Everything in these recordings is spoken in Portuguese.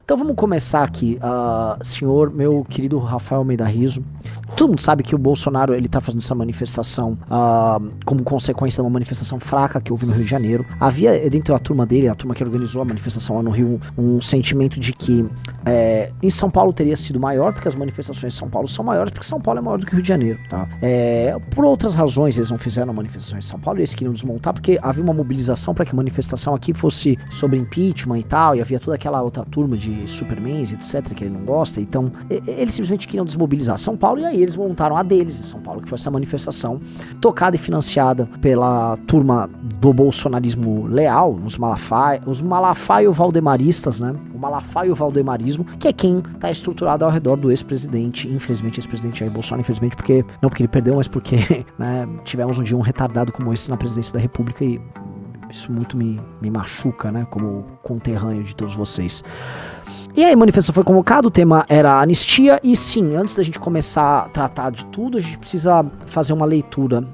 Então vamos começar aqui, senhor, meu querido Rafael Almeida Rizzo. Todo mundo sabe que o Bolsonaro, ele tá fazendo essa manifestação como consequência de uma manifestação fraca que houve no Rio de Janeiro. Havia dentro da turma dele, a turma que organizou a manifestação lá no Rio, um sentimento de que em São Paulo teria sido maior, porque as manifestações em São Paulo são maiores, porque São Paulo é maior do que o Rio de Janeiro, tá? Por outras razões eles não fizeram a manifestação em São Paulo, eles queriam desmontar, porque havia uma mobilização para que a manifestação aqui fosse sobre impeachment e tal, e havia toda aquela outra turma de Supermans, etc, que ele não gosta. Então eles simplesmente queriam desmobilizar São Paulo, e aí eles montaram a deles em São Paulo, que foi essa manifestação tocada e financiada pela turma do bolsonarismo leal, os malafaio-valdemaristas, né? O malafaio-valdemarismo, que é quem tá estruturado ao redor do ex-presidente, infelizmente ex-presidente Jair Bolsonaro, infelizmente porque, não porque ele perdeu, mas porque, né, tivemos um dia um retardado como esse na presidência da República e isso muito me machuca, né, como conterrâneo de todos vocês. E aí a manifestação foi convocada, o tema era anistia, e sim, antes da gente começar a tratar de tudo, a gente precisa fazer uma leitura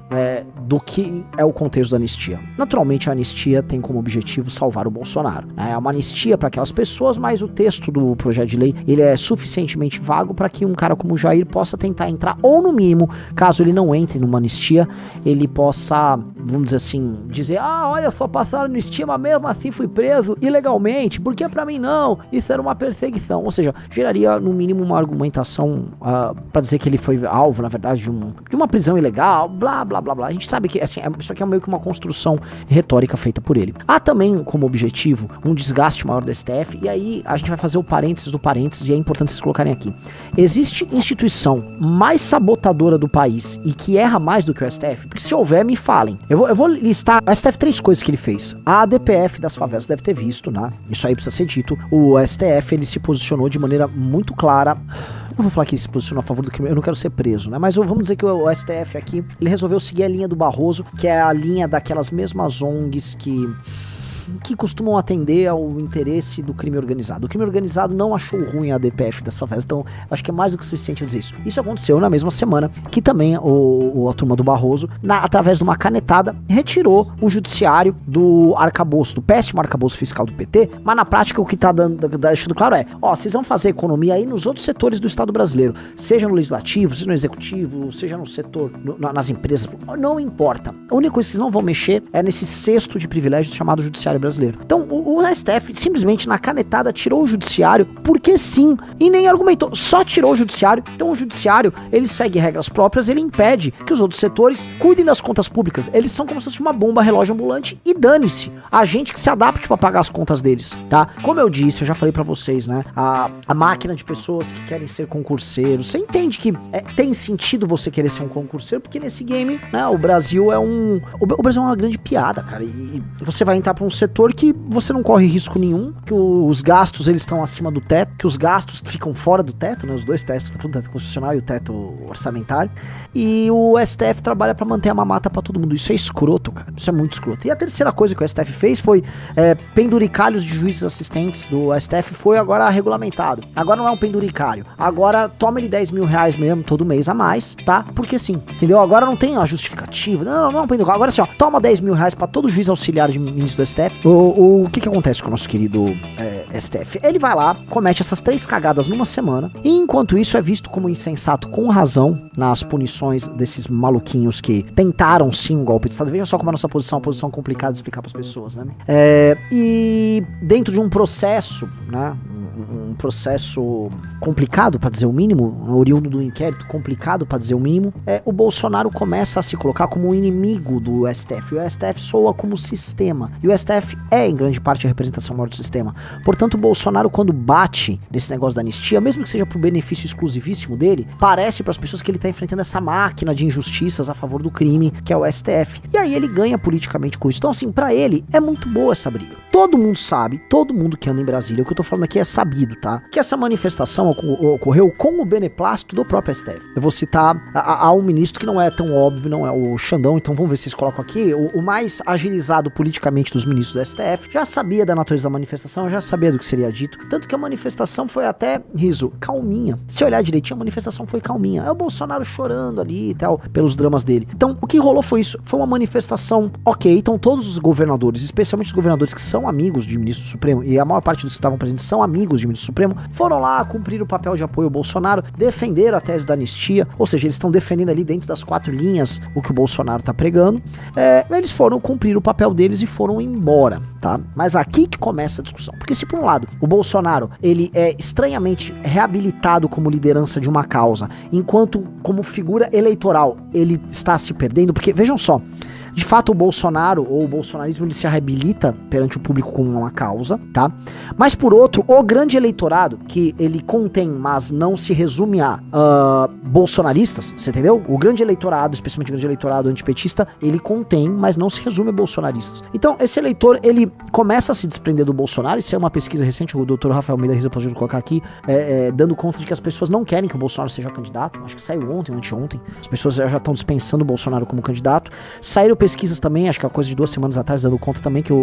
do que é o contexto da anistia. Naturalmente a anistia tem como objetivo salvar o Bolsonaro. É uma anistia para aquelas pessoas, mas o texto do projeto de lei, ele é suficientemente vago para que um cara como o Jair possa tentar entrar, ou no mínimo, caso ele não entre numa anistia, ele possa, vamos dizer assim, dizer, olha só, passaram anistia, mas mesmo assim fui preso ilegalmente, porque pra mim não, isso era uma perseguição, ou seja, geraria no mínimo uma argumentação pra dizer que ele foi alvo, na verdade, de uma prisão ilegal, blá blá blá blá. A gente sabe que assim, isso aqui é meio que uma construção retórica feita por ele. Há também como objetivo um desgaste maior do STF, e aí a gente vai fazer o parênteses do parênteses, e é importante vocês colocarem aqui. Existe instituição mais sabotadora do país e que erra mais do que o STF? Porque se houver, me falem. Eu vou listar o STF 3 coisas que ele fez. A ADPF das favelas deve ter visto, né? Isso aí precisa ser dito. O STF, ele se posicionou de maneira muito clara. Não vou falar que ele se posicionou a favor do crime, eu não quero ser preso, né? Mas vamos dizer que o STF aqui, ele resolveu seguir a linha do Barroso, que é a linha daquelas mesmas ONGs que costumam atender ao interesse do crime organizado. O crime organizado não achou ruim a ADPF das favelas, então acho que é mais do que o suficiente eu dizer isso. Isso aconteceu na mesma semana que também a turma do Barroso, através de uma canetada, retirou o judiciário do arcabouço, do péssimo arcabouço fiscal do PT, mas na prática o que tá deixando claro é, vocês vão fazer economia aí nos outros setores do Estado brasileiro, seja no legislativo, seja no executivo, seja no setor, nas empresas, não importa. A única coisa que vocês não vão mexer é nesse cesto de privilégios chamado judiciário brasileiro. Então o STF simplesmente na canetada tirou o judiciário porque sim, e nem argumentou, só tirou o judiciário. Então o judiciário, ele segue regras próprias, ele impede que os outros setores cuidem das contas públicas. Eles são como se fosse uma bomba relógio ambulante e dane-se a gente que se adapte pra pagar as contas deles, tá? Como eu disse, eu já falei pra vocês, né? A máquina de pessoas que querem ser concurseiros, você entende que tem sentido você querer ser um concurseiro, porque nesse game, né, o Brasil é o Brasil é uma grande piada, cara, e você vai entrar pra um setor que você não corre risco nenhum, que os gastos eles estão acima do teto, que os gastos ficam fora do teto, né, os dois tetos, o teto constitucional e o teto orçamentário, e o STF trabalha pra manter a mamata pra todo mundo. Isso é escroto, cara, isso é muito escroto. E a terceira coisa que o STF fez foi penduricalhos de juízes assistentes do STF foi agora regulamentado. Agora não é um penduricário, agora toma ele 10 mil reais mesmo, todo mês a mais, tá? Porque sim, entendeu? Agora não tem a justificativa, não é um penduricário, agora assim, toma 10 mil reais pra todo juiz auxiliar de ministro do STF. O que acontece com o nosso querido STF? Ele vai lá, comete essas 3 cagadas numa semana, e enquanto isso é visto como insensato com razão nas punições desses maluquinhos que tentaram sim um golpe de Estado. Veja só como a nossa posição é uma posição complicada de explicar pras pessoas, né? E dentro de um processo, né? Um processo complicado, para dizer o mínimo, oriundo do inquérito, complicado, para dizer o mínimo, o Bolsonaro começa a se colocar como um inimigo do STF. E o STF soa como sistema. E o STF é, em grande parte, a representação maior do sistema. Portanto, o Bolsonaro, quando bate nesse negócio da anistia, mesmo que seja pro benefício exclusivíssimo dele, parece para as pessoas que ele tá enfrentando essa máquina de injustiças a favor do crime, que é o STF. E aí ele ganha politicamente com isso. Então, assim, para ele, é muito boa essa briga. Todo mundo sabe, todo mundo que anda em Brasília, o que eu tô falando aqui é sabido, tá? Que essa manifestação ocorreu com o beneplácito do próprio STF. Eu vou citar a um ministro que não é tão óbvio, não é o Xandão, então vamos ver se vocês colocam aqui. O mais agilizado politicamente dos ministros do STF já sabia da natureza da manifestação, já sabia do que seria dito. Tanto que a manifestação foi até, Rizzo, calminha. Se olhar direitinho, a manifestação foi calminha. É o Bolsonaro chorando ali e tal, pelos dramas dele. Então, o que rolou foi isso. Foi uma manifestação, ok, então todos os governadores, especialmente os governadores que são amigos de ministro do Supremo, e a maior parte dos que estavam presentes são amigos amigos de ministro supremo, foram lá cumprir o papel de apoio ao Bolsonaro, defenderam a tese da anistia, ou seja, eles estão defendendo ali dentro das 4 linhas o que o Bolsonaro tá pregando. Eles foram cumprir o papel deles e foram embora, tá? Mas aqui que começa a discussão, porque se por um lado o Bolsonaro, ele é estranhamente reabilitado como liderança de uma causa, enquanto como figura eleitoral ele está se perdendo, porque vejam só, de fato, o Bolsonaro, ou o bolsonarismo, ele se reabilita perante o público como uma causa, tá? Mas, por outro, o grande eleitorado, que ele contém, mas não se resume a bolsonaristas, você entendeu? O grande eleitorado, especialmente o grande eleitorado antipetista, ele contém, mas não se resume a bolsonaristas. Então, esse eleitor, ele começa a se desprender do Bolsonaro. Isso é uma pesquisa recente, o doutor Rafael Almeida Riza pode colocar aqui, dando conta de que as pessoas não querem que o Bolsonaro seja candidato. Acho que saiu ontem ou anteontem. As pessoas já estão dispensando o Bolsonaro como candidato. Saíram pesquisas também, acho que é uma coisa de 2 semanas atrás, dando conta também que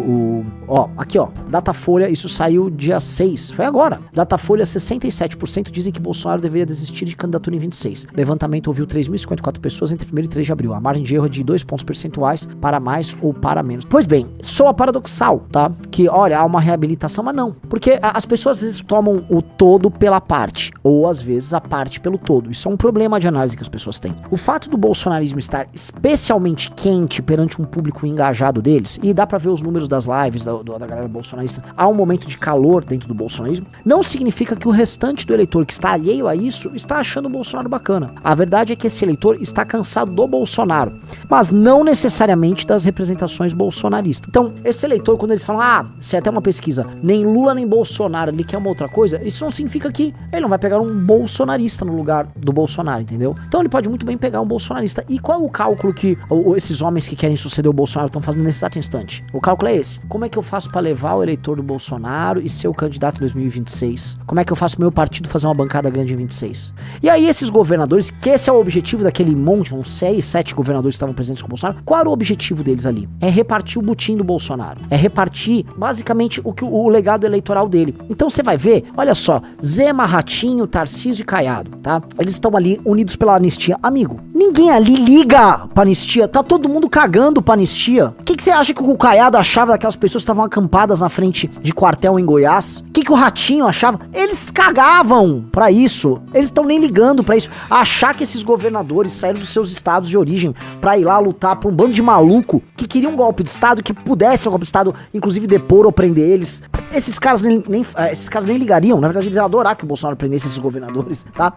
aqui ó, Datafolha, isso saiu dia 6, foi agora. Datafolha, 67% dizem que Bolsonaro deveria desistir de candidatura em 26. Levantamento ouviu 3.054 pessoas entre 1º e 3 de abril. A margem de erro é de 2 pontos percentuais para mais ou para menos. Pois bem, soa paradoxal, tá? Que, olha, há uma reabilitação, mas não. Porque as pessoas às vezes tomam o todo pela parte, ou às vezes a parte pelo todo. Isso é um problema de análise que as pessoas têm. O fato do bolsonarismo estar especialmente quente perante um público engajado deles, e dá pra ver os números das lives da galera bolsonarista, há um momento de calor dentro do bolsonarismo, não significa que o restante do eleitor que está alheio a isso está achando o Bolsonaro bacana. A verdade é que esse eleitor está cansado do Bolsonaro, mas não necessariamente das representações bolsonaristas. Então, esse eleitor, quando eles falam, se é até uma pesquisa, nem Lula nem Bolsonaro, ele quer uma outra coisa, isso não significa que ele não vai pegar um bolsonarista no lugar do Bolsonaro, entendeu? Então ele pode muito bem pegar um bolsonarista. E qual é o cálculo que esses homens que querem suceder o Bolsonaro estão fazendo nesse exato instante? O cálculo é esse: como é que eu faço pra levar o eleitor do Bolsonaro e ser o candidato em 2026? Como é que eu faço meu partido fazer uma bancada grande em 26? E aí esses governadores, que esse é o objetivo daquele monte, uns 6, 7 governadores que estavam presentes com o Bolsonaro, qual era o objetivo deles ali? É repartir o butim do Bolsonaro, é repartir basicamente o legado eleitoral dele. Então você vai ver, olha só, Zema, Ratinho, Tarcísio e Caiado, tá? Eles estão ali unidos pela anistia. Amigo, ninguém ali liga pra anistia, tá todo mundo cagando pra anistia. O que você acha que o Caiado achava daquelas pessoas que estavam acampadas na frente de quartel em Goiás? O que o Ratinho achava? Eles cagavam pra isso. Eles estão nem ligando pra isso. Achar que esses governadores saíram dos seus estados de origem pra ir lá lutar pra um bando de maluco que queria um golpe de estado, que pudesse um golpe de estado, inclusive depor ou prender eles. Esses caras nem ligariam. Na verdade, eles iam adorar que o Bolsonaro prendesse esses governadores, tá?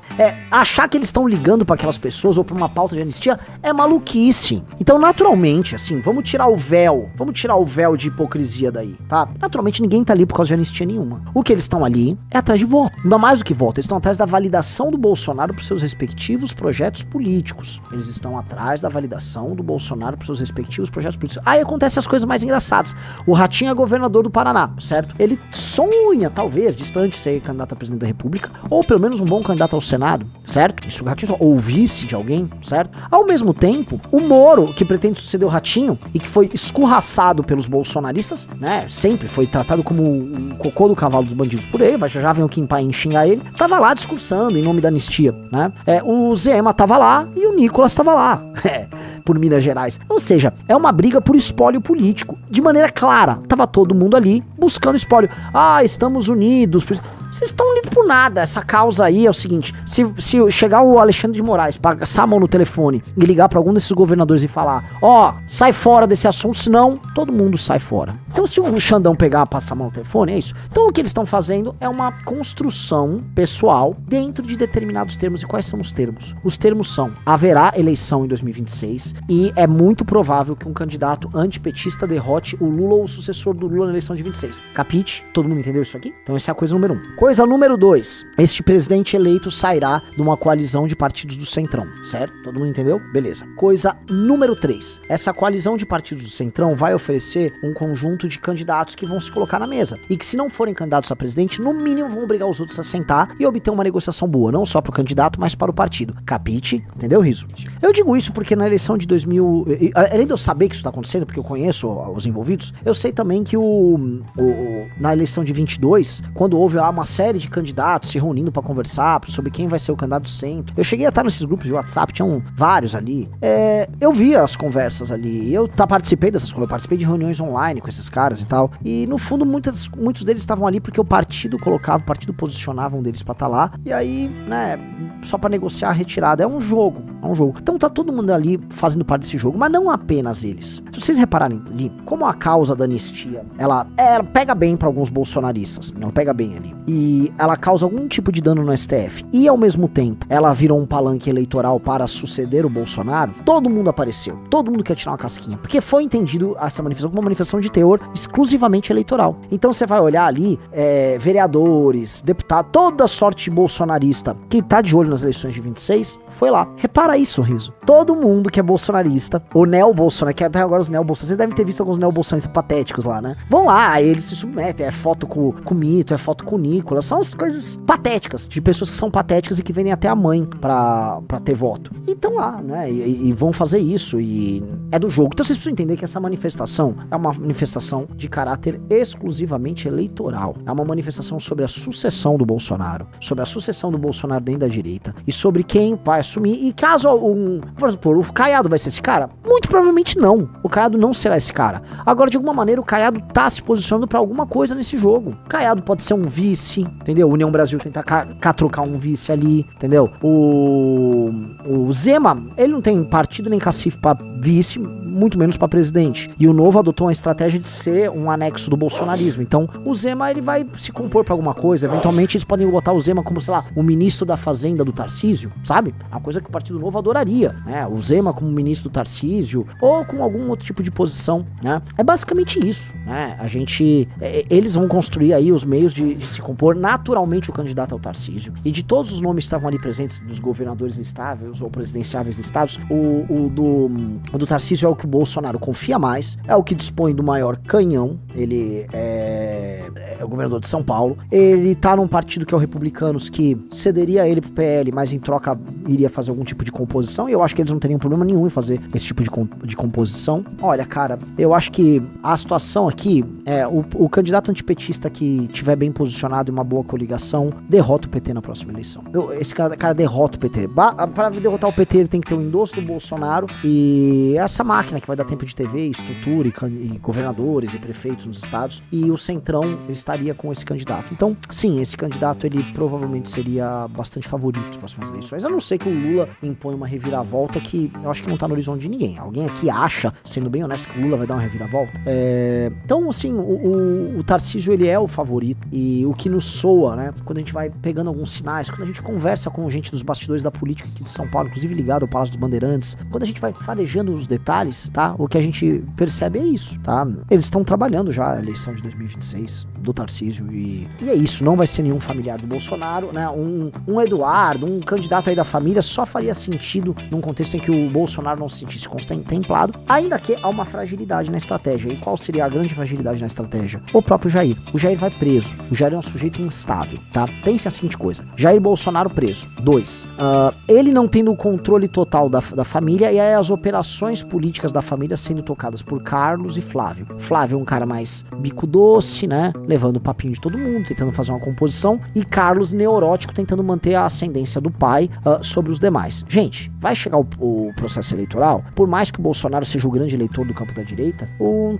Achar que eles estão ligando pra aquelas pessoas ou pra uma pauta de anistia é maluquice. Então, naturalmente, assim, vamos tirar o véu de hipocrisia daí, tá? Naturalmente, ninguém tá ali por causa de anistia nenhuma. O que eles estão ali é atrás de voto. Ainda mais do que voto, eles estão atrás da validação do Bolsonaro pros seus respectivos projetos políticos. Eles estão atrás da validação do Bolsonaro pros seus respectivos projetos políticos. Aí acontecem as coisas mais engraçadas. O Ratinho é governador do Paraná, certo? Ele sonha, talvez, distante, ser candidato a presidente da República, ou pelo menos um bom candidato ao Senado, certo? Isso o Ratinho ou vice de alguém, certo? Ao mesmo tempo, o Moro, que pretende suceder o Ratinho e que foi escorraçado pelos bolsonaristas, né? Sempre foi tratado como o cocô do cavalo dos bandidos por ele, já vem o Kim Paim xingar ele, tava lá discursando em nome da anistia, né? O Zema tava lá e o Nicolas tava lá, por Minas Gerais. Ou seja, é uma briga por espólio político, de maneira clara. Tava todo mundo ali buscando espólio. Estamos unidos. Vocês estão unidos por nada. Essa causa aí é o seguinte: se chegar o Alexandre de Moraes, passar a mão no telefone e ligar pra algum desses governadores e falar, sai fora desse assunto, senão todo mundo sai fora. Então, se o Xandão pegar, passar a mão no telefone, é isso. Então, o que eles estão fazendo é uma construção pessoal dentro de determinados termos. E quais são os termos? Os termos são: haverá eleição em 2026 e é muito provável que um candidato antipetista derrote o Lula ou o sucessor do Lula na eleição de 26. Capite? Todo mundo entendeu isso aqui? Então, essa é a coisa número 1. Coisa número 2. Este presidente eleito sairá de uma coalizão de partidos do Centrão, certo? Todo mundo entendeu? Beleza. Coisa número 3. Essa coalizão de partidos do Centrão vai oferecer um conjunto de candidatos que vão se colocar na mesa. E que, se não forem candidatos a presidente, no mínimo vão obrigar os outros a sentar e obter uma negociação boa, não só para o candidato, mas para o partido. Capite? Entendeu, Riso? Eu digo isso porque na eleição de 2000... Além de eu saber que isso tá acontecendo, porque eu conheço os envolvidos, eu sei também que na eleição de 22, quando houve uma uma série de candidatos se reunindo pra conversar sobre quem vai ser o candidato do centro. Eu cheguei a estar nesses grupos de WhatsApp, tinham vários ali. Eu vi as conversas ali, eu participei dessas coisas, eu participei de reuniões online com esses caras e tal. E no fundo, muitos deles estavam ali porque o partido posicionava um deles pra estar lá. E aí, né, só pra negociar a retirada. É um jogo. Então tá todo mundo ali fazendo parte desse jogo, mas não apenas eles. Se vocês repararem ali, como a causa da anistia, ela pega bem pra alguns bolsonaristas, ela pega bem ali. E ela causa algum tipo de dano no STF. E ao mesmo tempo, ela virou um palanque eleitoral para suceder o Bolsonaro. Todo mundo apareceu. Todo mundo quer tirar uma casquinha. Porque foi entendido essa manifestação como uma manifestação de teor exclusivamente eleitoral. Então você vai olhar ali, vereadores, deputados, toda sorte de bolsonarista que tá de olho nas eleições de 26, foi lá. Repara isso, Riso. Todo mundo que é bolsonarista, ou neo-bolsonarista, que até agora os neo-bolsonaristas, vocês devem ter visto alguns neo-bolsonaristas patéticos lá, né? Vão lá, eles se submetem, é foto com o Mito, é foto com o Nicolas, são as coisas patéticas, de pessoas que são patéticas e que vendem até a mãe pra ter voto. E estão lá, né? E vão fazer isso, e é do jogo. Então vocês precisam entender que essa manifestação é uma manifestação de caráter exclusivamente eleitoral. É uma manifestação sobre a sucessão do Bolsonaro, sobre a sucessão do Bolsonaro dentro da direita, e sobre quem vai assumir, e caso por exemplo, o Caiado vai ser esse cara? Muito provavelmente não. O Caiado não será esse cara. Agora, de alguma maneira, o Caiado tá se posicionando pra alguma coisa nesse jogo. O Caiado pode ser um vice, entendeu? União Brasil tentar catrucar um vice ali, entendeu? O Zema, ele não tem partido nem cacife pra vice, muito menos pra presidente. E o Novo adotou uma estratégia de ser um anexo do bolsonarismo. Então, o Zema, ele vai se compor pra alguma coisa. Eventualmente, eles podem botar o Zema como, sei lá, o ministro da Fazenda do Tarcísio, sabe? Uma coisa que o Partido Novo adoraria, né? O Zema como ministro do Tarcísio, ou com algum outro tipo de posição, né? É basicamente isso, né? Eles vão construir aí os meios de se compor naturalmente o candidato ao Tarcísio. E de todos os nomes que estavam ali presentes, dos governadores listáveis ou presidenciáveis listados, o do Tarcísio é o que o Bolsonaro confia mais, é o que dispõe do maior canhão. Ele é o governador de São Paulo. Ele tá num partido que é o Republicanos, que cederia ele pro PL, mas em troca iria fazer algum tipo de composição, e eu acho que eles não teriam problema nenhum em fazer esse tipo de composição. Olha, cara, eu acho que a situação aqui é o candidato antipetista que tiver bem posicionado em uma boa coligação, derrota o PT na próxima eleição. Esse cara derrota o PT. Para derrotar o PT, ele tem que ter o endosso do Bolsonaro e essa máquina que vai dar tempo de TV, estrutura e governadores e prefeitos nos estados, e o Centrão ele estaria com esse candidato. Então, sim, esse candidato ele provavelmente seria bastante favorito nas próximas eleições. A não ser que o Lula impõe uma reviravolta que eu acho que não tá no horizonte de ninguém. Alguém aqui acha, sendo bem honesto, que o Lula vai dar uma reviravolta? Então, assim, o Tarcísio, ele é o favorito, e o que nos soa, né, quando a gente vai pegando alguns sinais, quando a gente conversa com gente dos bastidores da política aqui de São Paulo, inclusive ligado ao Palácio dos Bandeirantes, quando a gente vai farejando os detalhes, tá, o que a gente percebe é isso, tá? Eles estão trabalhando já a eleição de 2026 do Tarcísio, e é isso, não vai ser nenhum familiar do Bolsonaro, né, um Eduardo, um candidato aí da família, só faria sentido num contexto em que o Bolsonaro não se sentisse contemplado, ainda que há uma fragilidade na estratégia. E qual seria a grande fragilidade na estratégia? O próprio Jair. O Jair vai preso. O Jair é um sujeito instável, tá? Pense a seguinte coisa: Jair Bolsonaro preso. 2. Ele não tendo o controle total da família, e aí as operações políticas da família sendo tocadas por Carlos e Flávio. Flávio é um cara mais bico doce, né? Levando o papinho de todo mundo, tentando fazer uma composição, e Carlos neurótico, tentando manter a ascendência do pai sobre os demais. Gente, vai chegar o processo eleitoral, por mais que o Bolsonaro seja o grande eleitor do campo da direita, o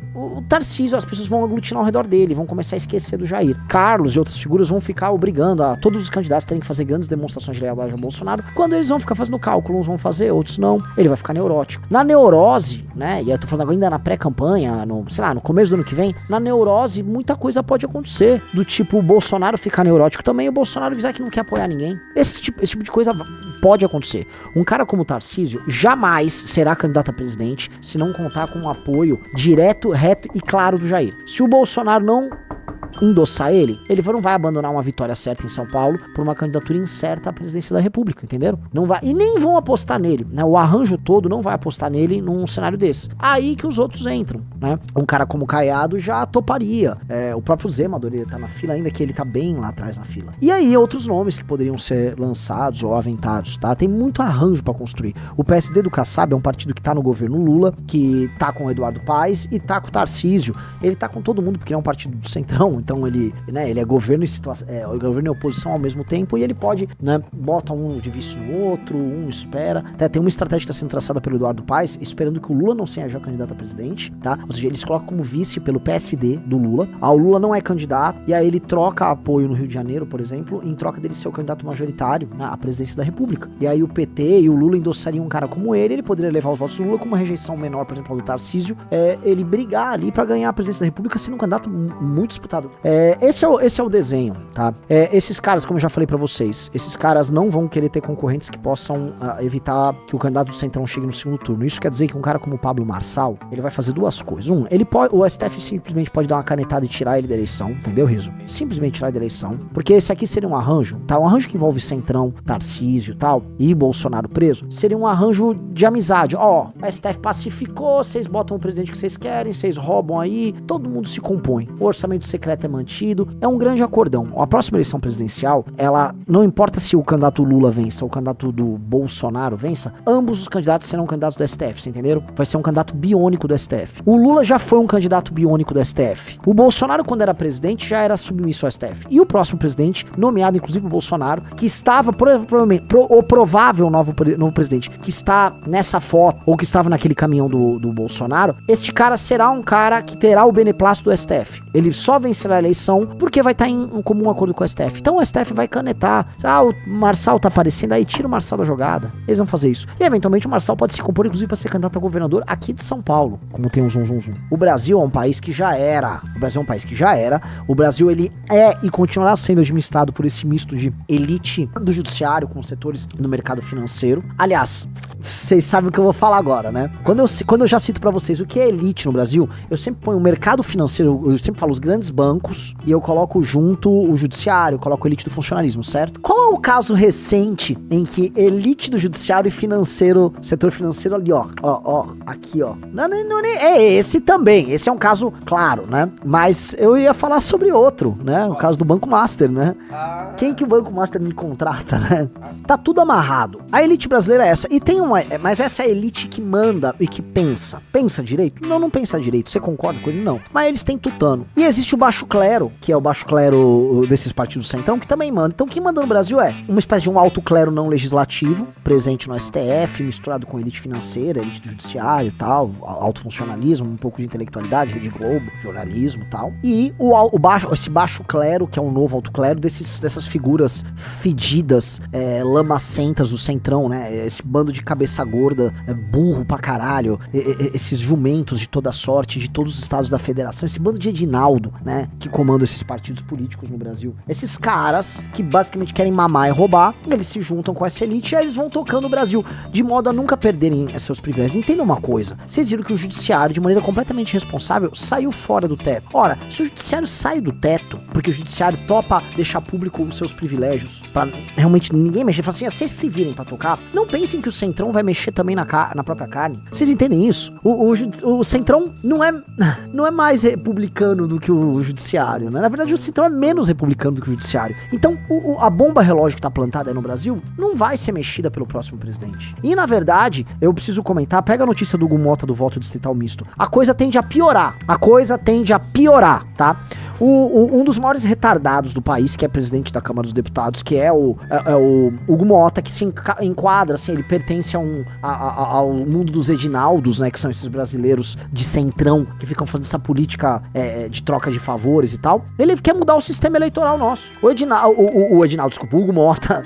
Tarcísio, as pessoas vão aglutinar ao redor dele, vão começar a esquecer do Jair. Carlos e outras figuras vão ficar obrigando a todos os candidatos a terem que fazer grandes demonstrações de lealdade ao Bolsonaro, quando eles vão ficar fazendo cálculo, uns vão fazer, outros não. Ele vai ficar neurótico. Na neurose, né, e eu tô falando ainda na pré-campanha, no começo do ano que vem, na neurose, muita coisa pode acontecer, do tipo o Bolsonaro ficar neurótico também, e o Bolsonaro avisar que não quer apoiar ninguém. Esse tipo de coisa pode acontecer. Um cara como o Tarcísio jamais será candidato a presidente se não contar com um apoio direto, reto e claro do Jair. Se o Bolsonaro não endossar ele não vai abandonar uma vitória certa em São Paulo por uma candidatura incerta à presidência da República, entenderam? Não vai, e nem vão apostar nele, né? O arranjo todo não vai apostar nele num cenário desse. Aí que os outros entram, né? Um cara como o Caiado já toparia. O próprio Zema ele tá na fila, ainda que ele tá bem lá atrás na fila. E aí outros nomes que poderiam ser lançados ou aventados, tá? Tem muito arranjo pra construir. O PSD do Kassab é um partido que tá no governo Lula, que tá com o Eduardo Paes e tá com o Tarcísio. Ele tá com todo mundo porque ele é um partido do Centrão, Então ele é governo e situação, governo e oposição ao mesmo tempo, e ele pode, né, bota um de vice no outro, um espera. Tem uma estratégia que está sendo traçada pelo Eduardo Paes, esperando que o Lula não seja candidato a presidente, tá? Ou seja, eles colocam como vice pelo PSD do Lula. O Lula não é candidato, e aí ele troca apoio no Rio de Janeiro, por exemplo, em troca dele ser o candidato majoritário, né, à presidência da República. E aí o PT e o Lula endossariam um cara como ele poderia levar os votos do Lula com uma rejeição menor, por exemplo, ao do Tarcísio, ele brigar ali pra ganhar a presidência da República sendo um candidato muito disputado. Esse é o desenho, tá? Esses caras, como eu já falei pra vocês, esses caras não vão querer ter concorrentes que possam evitar que o candidato do Centrão chegue no segundo turno. Isso quer dizer que um cara como o Pablo Marçal, ele vai fazer duas coisas. O STF simplesmente pode dar uma canetada e tirar ele da eleição, entendeu, Riso? Simplesmente tirar ele da eleição, porque esse aqui seria um arranjo, tá? Um arranjo que envolve Centrão, Tarcísio e tal, e Bolsonaro preso, seria um arranjo de amizade. Ó, a STF pacificou, vocês botam o presidente que vocês querem, vocês roubam aí, todo mundo se compõe. O orçamento secreto é mantido, é um grande acordão. A próxima eleição presidencial, ela não importa se o candidato Lula vença ou o candidato do Bolsonaro vença, ambos os candidatos serão candidatos do STF, vocês entenderam? Vai ser um candidato biônico do STF. O Lula já foi um candidato biônico do STF. O Bolsonaro, quando era presidente, já era submisso ao STF. E o próximo presidente, nomeado inclusive o Bolsonaro, que estava provavelmente, o provável novo presidente, que está nessa foto, ou que estava naquele caminhão do Bolsonaro, este cara será um cara que terá o beneplácito do STF. Ele só vencerá a eleição porque vai estar em comum acordo com o STF. Então o STF vai canetar. O Marçal tá aparecendo, aí tira o Marçal da jogada. Eles vão fazer isso. E eventualmente o Marçal pode se compor, inclusive, para ser candidato a governador aqui de São Paulo, como tem um zum. O Brasil é um país que já era. O Brasil, ele é e continuará sendo administrado por esse misto de elite do judiciário com setores no mercado financeiro. Aliás, vocês sabem o que eu vou falar agora, né? Quando eu já cito pra vocês o que é elite no Brasil, eu sempre ponho o mercado financeiro, eu sempre falo os grandes bancos, e eu coloco junto o judiciário, eu coloco a elite do funcionalismo, certo? Qual é o caso recente em que elite do judiciário e financeiro, setor financeiro ali, ó, aqui, ó. Não, é esse também, esse é um caso claro, né? Mas eu ia falar sobre outro, né? O caso do Banco Master, né? Quem que o Banco Master me contrata, né? Tá tudo amarrado. A elite brasileira é essa, e tem mas essa é a elite que manda e que pensa. Pensa direito? Não pensa direito. Você concorda com isso? Não. Mas eles têm tutano. E existe o baixo clero, que é o baixo clero desses partidos centrão, que também manda. Então quem manda no Brasil é uma espécie de um alto clero não legislativo, presente no STF, misturado com elite financeira, elite do judiciário e tal, alto funcionalismo, um pouco de intelectualidade, Rede Globo, jornalismo e tal. E esse baixo clero, que é um novo alto clero, dessas figuras fedidas, lamacentas do centrão, né? Esse bando de cabeça gorda, burro pra caralho, esses jumentos de toda sorte, de todos os estados da federação, esse bando de Edinaldo, né, que comanda esses partidos políticos no Brasil. Esses caras que basicamente querem mamar e roubar, eles se juntam com essa elite e aí eles vão tocando o Brasil, de modo a nunca perderem seus privilégios. Entendam uma coisa, vocês viram que o judiciário, de maneira completamente responsável, saiu fora do teto. Ora, se o judiciário sai do teto, porque o judiciário topa deixar público os seus privilégios, pra realmente ninguém mexer, fala assim, vocês se virem pra tocar, não pensem que o Centrão vai mexer também na própria carne. Vocês entendem isso? O Centrão não é mais republicano do que o judiciário, né? Na verdade, o Centrão é menos republicano do que o judiciário. Então, a bomba relógio que tá plantada aí no Brasil não vai ser mexida pelo próximo presidente. E, na verdade, eu preciso comentar, pega a notícia do Hugo Mota do voto distrital misto. A coisa tende a piorar, tá? Um dos maiores retardados do país, que é presidente da Câmara dos Deputados, que é o Hugo Mota, que se enquadra, assim, ele pertence ao mundo dos Edinaldos, né, que são esses brasileiros de centrão, que ficam fazendo essa política de troca de favores e tal. Ele quer mudar o sistema eleitoral nosso. O Hugo Mota,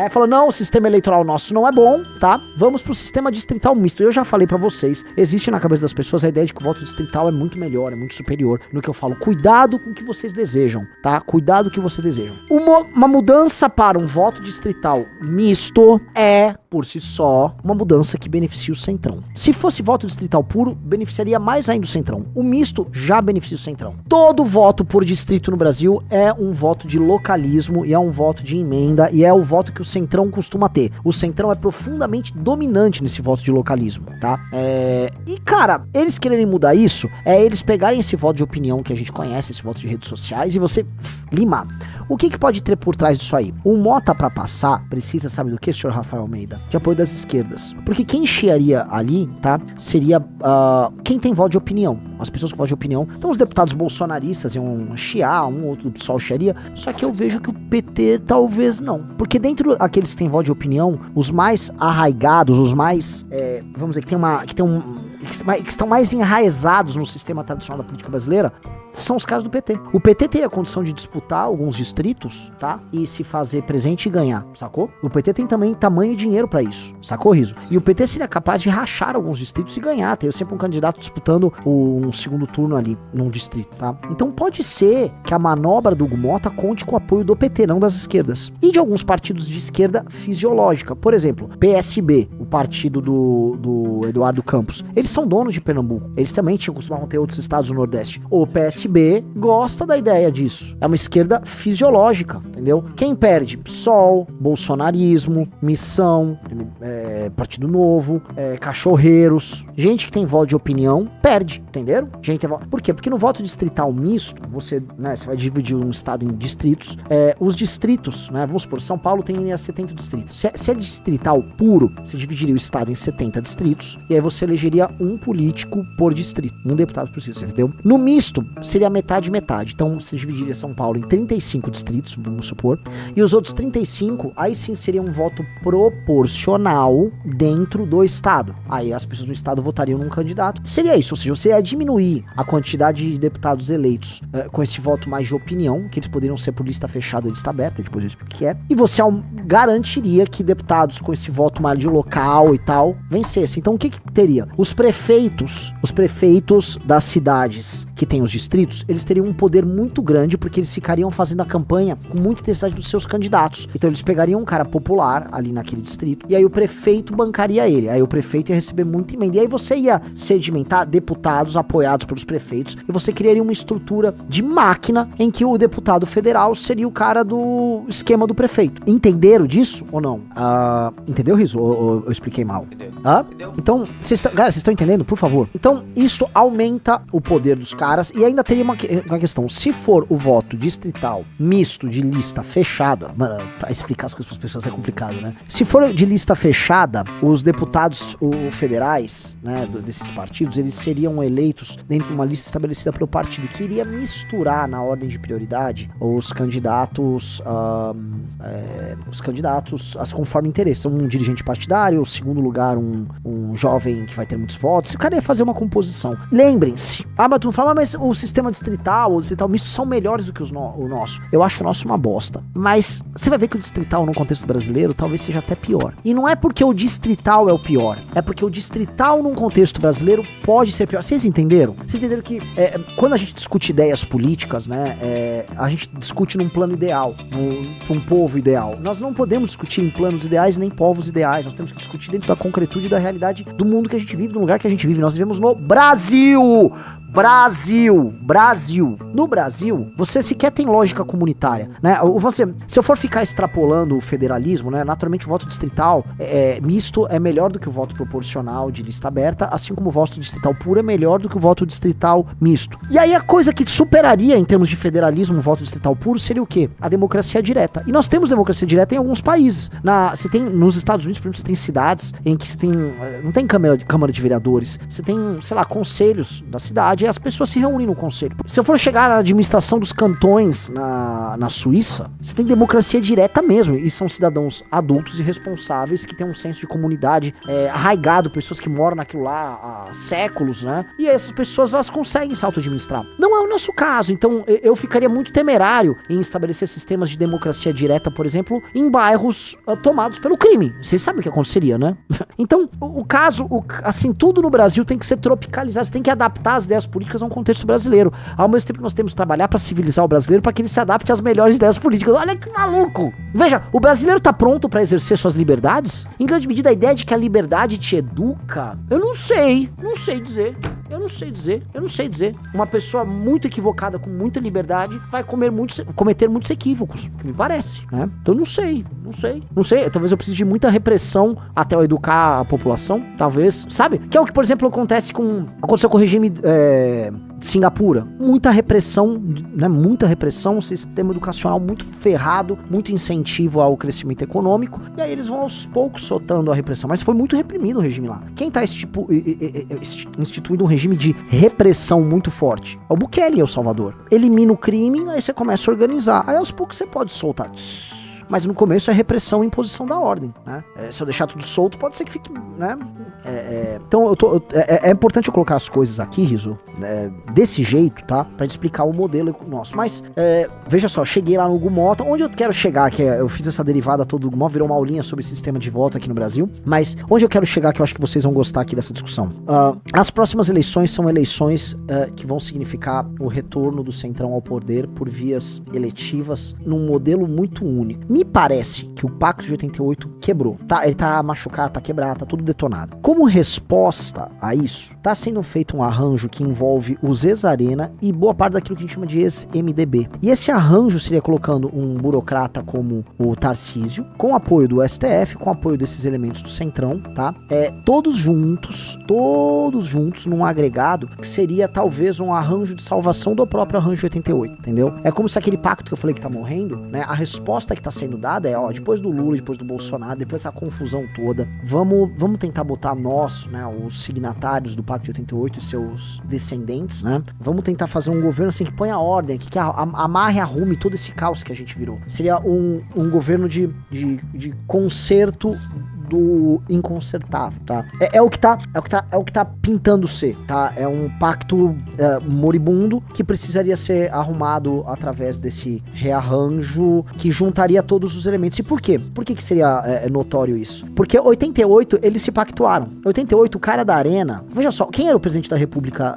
falou, não, o sistema eleitoral nosso não é bom, tá? Vamos pro sistema distrital misto. Eu já falei pra vocês, existe na cabeça das pessoas a ideia de que o voto distrital é muito melhor, é muito superior. No que eu falo, cuidado com o que vocês desejam, tá? Cuidado com o que vocês desejam. Uma mudança para um voto distrital misto é, por si só, uma mudança que beneficia o centrão. Se fosse voto distrital puro, beneficiaria mais ainda o centrão. O misto já beneficia o centrão. Todo voto por distrito no Brasil é um voto de localismo e é um voto de emenda e é o voto que o centrão costuma ter. O centrão é profundamente dominante nesse voto de localismo, tá? E, cara, eles quererem mudar isso, eles pegarem esse voto de opinião que a gente conhece, esse voto de de redes sociais e você limar. O que pode ter por trás disso aí? O Mota, pra passar, precisa, sabe do que, senhor Rafael Almeida? De apoio das esquerdas. Porque quem chiaria ali, tá, seria quem tem voto de opinião. As pessoas com voto de opinião. Então os deputados bolsonaristas iam chiar, um ou outro do PSOL chiaria, só que eu vejo que o PT talvez não. Porque dentro daqueles que têm voto de opinião, os mais arraigados, os mais, vamos dizer, que estão mais enraizados no sistema tradicional da política brasileira, são os casos do PT. O PT teria a condição de disputar alguns distritos, tá? E se fazer presente e ganhar, sacou? O PT tem também tamanho e dinheiro pra isso, sacou, Riso? E o PT seria capaz de rachar alguns distritos e ganhar. Tem sempre um candidato disputando um segundo turno ali, num distrito, tá? Então pode ser que a manobra do Hugo Mota conte com o apoio do PT, não das esquerdas. E de alguns partidos de esquerda fisiológica. Por exemplo, PSB, o partido do Eduardo Campos. Eles são donos de Pernambuco. Eles também costumavam ter outros estados do Nordeste. O PSB gosta da ideia disso. É uma esquerda fisiológica, entendeu? Quem perde? PSOL, bolsonarismo, Missão, Partido Novo, cachorreiros. Gente que tem voto de opinião, perde, entenderam? Por quê? Porque no voto distrital misto, você vai dividir um estado em distritos. Os distritos, né? Vamos supor, São Paulo tem 70 distritos. Se é distrital puro, você dividiria o estado em 70 distritos, e aí você elegeria um político por distrito, um deputado por distrito, entendeu? No misto, seria metade. Então você dividiria São Paulo em 35 distritos, vamos supor, e os outros 35, aí sim seria um voto proporcional dentro do estado. Aí as pessoas do estado votariam num candidato. Seria isso, ou seja, você ia diminuir a quantidade de deputados eleitos com esse voto mais de opinião, que eles poderiam ser por lista fechada ou lista aberta, depois eu explico o que é, e você garantiria que deputados com esse voto mais de local e tal vencessem. Então o que teria? Os prefeitos das cidades que tem os distritos, eles teriam um poder muito grande, porque eles ficariam fazendo a campanha com muita intensidade dos seus candidatos. Então eles pegariam um cara popular ali naquele distrito, e aí o prefeito bancaria ele, aí o prefeito ia receber muita emenda, e aí você ia sedimentar deputados apoiados pelos prefeitos, e você criaria uma estrutura de máquina em que o deputado federal seria o cara do esquema do prefeito. Entenderam disso ou não? Entendeu, Riso? Ou eu expliquei mal? Entendeu. Então, galera, vocês estão entendendo? Por favor. Então, isso aumenta o poder dos caras, e ainda teria uma questão. Se for o voto distrital misto de lista fechada, mano, pra explicar as coisas pras pessoas é complicado, né? Se for de lista fechada, os deputados federais, né, desses partidos, eles seriam eleitos dentro de uma lista estabelecida pelo partido, que iria misturar na ordem de prioridade os candidatos conforme interesse. Um dirigente partidário, segundo lugar um jovem que vai ter muitos votos. O cara ia fazer uma composição. Lembrem-se, mas tu não fala, mas o sistema distrital ou distrital misto são melhores do que o nosso. Eu acho o nosso uma bosta. Mas você vai ver que o distrital no contexto brasileiro talvez seja até pior. E não é porque o distrital é o pior, é porque o distrital num contexto brasileiro pode ser pior. Vocês entenderam? Vocês entenderam que quando a gente discute ideias políticas, né, a gente discute num plano ideal, num povo ideal. Nós não podemos discutir em planos ideais nem povos ideais. Nós temos que discutir dentro da concretude da realidade do mundo que a gente vive, do lugar que a gente vive. Nós vivemos no Brasil! No Brasil, você sequer tem lógica comunitária, né? Se eu for ficar extrapolando o federalismo, né? Naturalmente o voto distrital misto é melhor do que o voto proporcional de lista aberta, assim como o voto distrital puro é melhor do que o voto distrital misto. E aí a coisa que superaria em termos de federalismo o voto distrital puro seria o quê? A democracia direta. E nós temos democracia direta em alguns países. Você tem nos Estados Unidos, por exemplo, você tem cidades em que você tem não tem câmara de vereadores, você tem, sei lá, conselhos da cidade, e as pessoas se reúnem no conselho. Se eu for chegar na administração dos cantões na Suíça, você tem democracia direta mesmo, e são cidadãos adultos e responsáveis que têm um senso de comunidade arraigado, pessoas que moram naquilo lá há séculos, né? E essas pessoas, elas conseguem se auto-administrar. Não é o nosso caso, então eu ficaria muito temerário em estabelecer sistemas de democracia direta, por exemplo, em bairros tomados pelo crime. Vocês sabem o que aconteceria, né? Então, assim, tudo no Brasil tem que ser tropicalizado, você tem que adaptar as ideias políticas a um contexto brasileiro. Ao mesmo tempo que nós temos que trabalhar para civilizar o brasileiro, para que ele se adapte às melhores ideias políticas. Olha que maluco! Veja, o brasileiro tá pronto para exercer suas liberdades? Em grande medida, a ideia de que a liberdade te educa, eu não sei dizer. Uma pessoa muito equivocada, com muita liberdade, vai cometer muitos equívocos, que me parece, né? Então não sei. Talvez eu precise de muita repressão até eu educar a população, talvez, sabe? Que é o que, por exemplo, aconteceu com o regime Singapura, muita repressão, né? Muita repressão, um sistema educacional muito ferrado, muito incentivo ao crescimento econômico, e aí eles vão aos poucos soltando a repressão, mas foi muito reprimido o regime lá. Quem tá instituindo um regime de repressão muito forte? É o Bukele, El Salvador. Elimina o crime, aí você começa a organizar, aí aos poucos você pode soltar. Mas no começo é repressão e imposição da ordem, né? Se eu deixar tudo solto, pode ser que fique, né? Então é importante eu colocar as coisas aqui, Riso, desse jeito, tá? Pra gente explicar o modelo nosso. Mas, veja só, cheguei lá no Gumota, onde eu quero chegar, que eu fiz essa derivada toda do Gumota, virou uma aulinha sobre esse sistema de voto aqui no Brasil, mas onde eu quero chegar, que eu acho que vocês vão gostar aqui dessa discussão. As próximas eleições são eleições que vão significar o retorno do Centrão ao poder por vias eletivas num modelo muito único. Me parece que o Pacto de 88 quebrou, tá? Ele tá machucado, tá quebrado, tá tudo detonado. Como resposta a isso, tá sendo feito um arranjo que envolve os ex-Arena e boa parte daquilo que a gente chama de ex-MDB. E esse arranjo seria colocando um burocrata como o Tarcísio, com apoio do STF, com apoio desses elementos do Centrão, tá? Todos juntos num agregado que seria talvez um arranjo de salvação do próprio arranjo de 88, entendeu? É como se aquele pacto que eu falei que tá morrendo, né? A resposta que tá sendo dada é, depois do Lula, depois do Bolsonaro, depois dessa confusão toda, vamos tentar botar nós, né, os signatários do Pacto de 88 e seus descendentes, né, vamos tentar fazer um governo assim que ponha a ordem, que amarre e arrume todo esse caos que a gente virou. Seria um governo de conserto do inconsertável, tá? É o que tá pintando ser, tá? É um pacto moribundo que precisaria ser arrumado através desse rearranjo que juntaria todos os elementos. E por quê? Por que seria notório isso? Porque 88 eles se pactuaram. 88 o cara da Arena, veja só, quem era o presidente da República